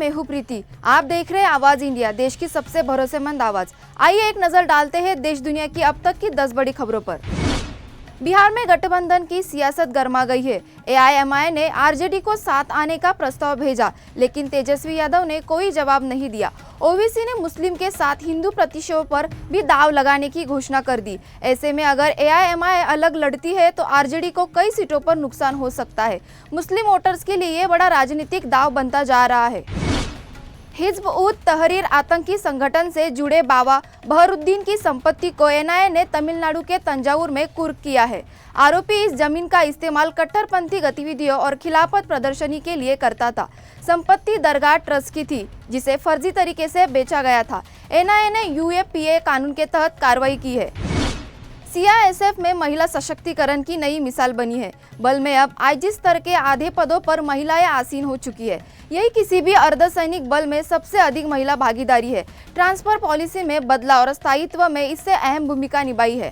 मैं हूं प्रीति। आप देख रहे हैं आवाज इंडिया, देश की सबसे भरोसेमंद आवाज। आइए एक नजर डालते हैं देश दुनिया की अब तक की 10 बड़ी खबरों पर। बिहार में गठबंधन की सियासत गर्मा गई है। एआईएमआई ने आरजेडी को साथ आने का प्रस्ताव भेजा, लेकिन तेजस्वी यादव ने कोई जवाब नहीं दिया। ओवैसी ने मुस्लिम के साथ हिंदू प्रत्याशियों पर भी दाव लगाने की घोषणा कर दी। ऐसे में अगर एआईएमआई अलग लड़ती है तो आरजेडी को कई सीटों पर नुकसान हो सकता है। मुस्लिम वोटर्स के लिए ये बड़ा राजनीतिक दाव बनता जा रहा है। हिज्ब उत तहरीर आतंकी संगठन से जुड़े बाबा बहरुद्दीन की संपत्ति को एनआईए ने तमिलनाडु के तंजावुर में कुर्क किया है। आरोपी इस जमीन का इस्तेमाल कट्टरपंथी गतिविधियों और खिलाफत प्रदर्शनी के लिए करता था। संपत्ति दरगाह ट्रस्ट की थी, जिसे फर्जी तरीके से बेचा गया था। एनआईए ने यूएपीए कानून के तहत कार्रवाई की है। सीआईएसएफ में महिला सशक्तिकरण की नई मिसाल बनी है। बल में अब आईजी स्तर के आधे पदों पर महिलाएं आसीन हो चुकी है। यही किसी भी अर्धसैनिक बल में सबसे अधिक महिला भागीदारी है। ट्रांसफर पॉलिसी में बदलाव और स्थायित्व में इससे अहम भूमिका निभाई है।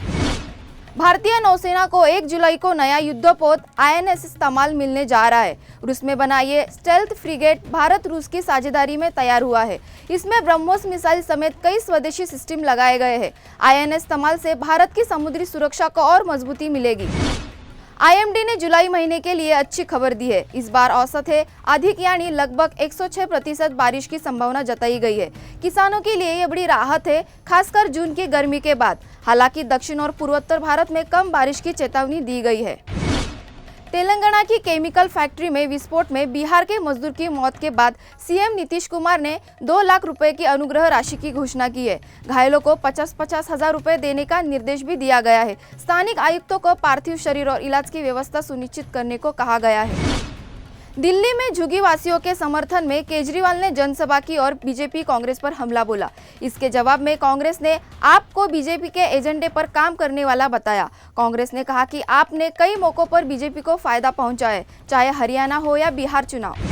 भारतीय नौसेना को 1 जुलाई को नया युद्धपोत आईएनएस इस्तेमाल मिलने जा रहा है। रूस में बना ये स्टेल्थ फ्रिगेट भारत रूस की साझेदारी में तैयार हुआ है। इसमें ब्रह्मोस मिसाइल समेत कई स्वदेशी सिस्टम लगाए गए हैं। आईएनएस इस्तेमाल से भारत की समुद्री सुरक्षा को और मजबूती मिलेगी। आईएमडी ने जुलाई महीने के लिए अच्छी खबर दी है। इस बार औसत है अधिक यानी लगभग 106% बारिश की संभावना जताई गई है। किसानों के लिए ये बड़ी राहत है, खासकर जून की गर्मी के बाद। हालांकि दक्षिण और पूर्वोत्तर भारत में कम बारिश की चेतावनी दी गई है। तेलंगाना की केमिकल फैक्ट्री में विस्फोट में बिहार के मजदूर की मौत के बाद सीएम नीतीश कुमार ने 2 लाख रुपए की अनुग्रह राशि की घोषणा की है। घायलों को 50-50 हजार रुपए देने का निर्देश भी दिया गया है। स्थानिक आयुक्तों को पार्थिव शरीर और इलाज की व्यवस्था सुनिश्चित करने को कहा गया है। दिल्ली में झुग्गी वासियों के समर्थन में केजरीवाल ने जनसभा की और बीजेपी कांग्रेस पर हमला बोला। इसके जवाब में कांग्रेस ने आप को बीजेपी के एजेंडे पर काम करने वाला बताया। कांग्रेस ने कहा कि आपने कई मौकों पर बीजेपी को फायदा पहुंचा है, चाहे हरियाणा हो या बिहार चुनाव।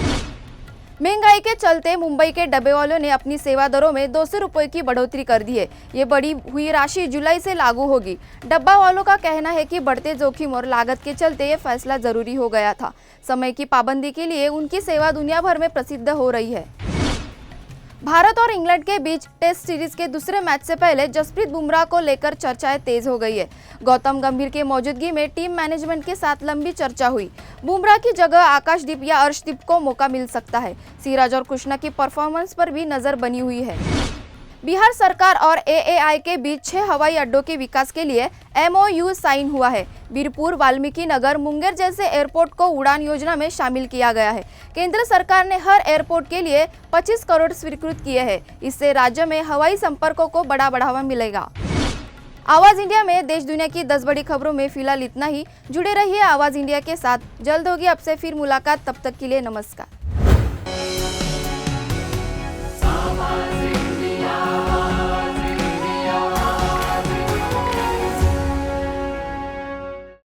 महंगाई के चलते मुंबई के डब्बे वालों ने अपनी सेवा दरों में 200 रुपये की बढ़ोतरी कर दी है। ये बढ़ी हुई राशि जुलाई से लागू होगी। डब्बा वालों का कहना है कि बढ़ते जोखिम और लागत के चलते ये फैसला जरूरी हो गया था। समय की पाबंदी के लिए उनकी सेवा दुनिया भर में प्रसिद्ध हो रही है। भारत और इंग्लैंड के बीच टेस्ट सीरीज के दूसरे मैच से पहले जसप्रीत बुमराह को लेकर चर्चाएं तेज हो गई है। गौतम गंभीर की मौजूदगी में टीम मैनेजमेंट के साथ लंबी चर्चा हुई। बुमराह की जगह आकाशदीप या अर्शदीप को मौका मिल सकता है। सिराज और कृष्णा की परफॉर्मेंस पर भी नजर बनी हुई है। बिहार सरकार और एएआई के बीच 6 हवाई अड्डों के विकास के लिए एमओयू साइन हुआ है। बीरपुर, वाल्मीकि नगर, मुंगेर जैसे एयरपोर्ट को उड़ान योजना में शामिल किया गया है। केंद्र सरकार ने हर एयरपोर्ट के लिए 25 करोड़ स्वीकृत किए हैं। इससे राज्य में हवाई संपर्कों को बड़ा बढ़ावा मिलेगा। आवाज इंडिया में देश दुनिया की 10 बड़ी खबरों में फिलहाल इतना ही। जुड़े रहिए आवाज इंडिया के साथ। जल्द होगी आपसे फिर मुलाकात, तब तक के लिए नमस्कार।